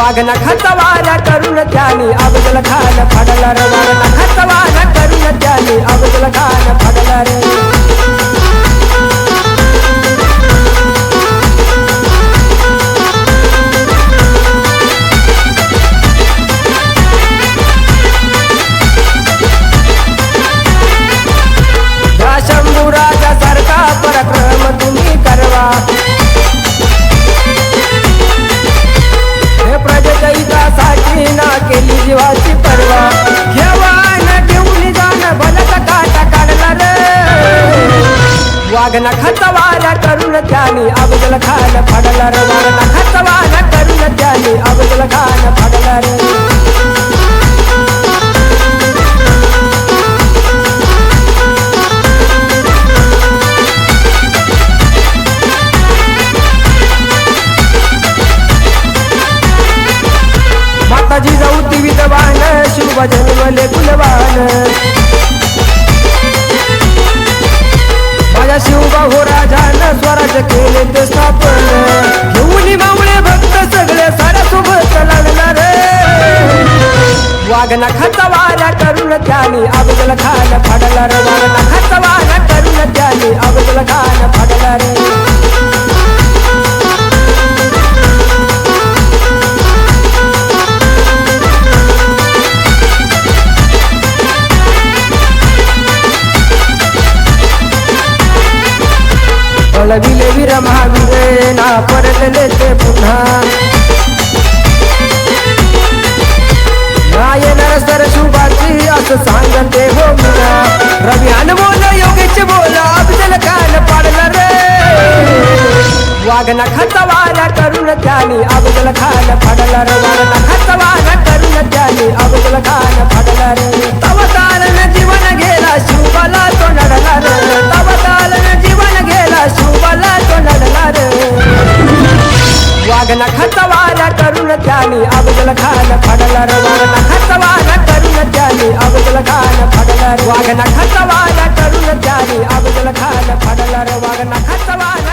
वाघ नखाचा वारा करून त्याने अफजल खान फाडला रे वाघ नखाचा वारा करून त्याने अफजल खान फाडला रे शंभूराजा सारखा पराक्रम तुम्ही करवा हे प्रजेच्या हितासाठी ना केली जीवाची पर्वा घेवा न घेऊन जाण भलत काटा काढला रे वाघ नखाचा वारा करून त्याने अफजल खान फाडला रे वाघ नखाचा वारा करून त्याने अफजल खान फाडला रे माताजी जाऊती विद्वान शिव जन्मले कुलवान माझ्या शिवबाहू राजानं स्वराज्य केले ते स्थापन घेऊन मावळे भक्त सगळे साऱ्या सोबत लढला रे वाघ नखाचा वारा करून त्याने अफजल खान फाडला रे वाघ नखाचा वारा करून त्याने अफजल खान फाडला रे बळविले वीर महावीर ना परतले ते पुन्हा नाय नरसर शुभाची असं सांगते हो मुला रवी अनमोल योगेश बोला अफजल खान पाडला रे वाघ नखाचा वारा करून त्याने अफजल खान फाडला रे वाघ नखाचा वारा करून त्याने अफजल खान फाडला रे तवतालन जीवन गेला शिवबाला तो लढला रे तवतालन जीवन गेला शिवबाला तो लढला रे वाघ नखाचा वारा करून त्याने अफजल खान फाडला रे वाघ नखाचा वारा करून त्याने अफजल खान फाडला रे वाघ नखाचा वारा करून त्याने अफजल खान फाडला रे वाघ नखाचा वारा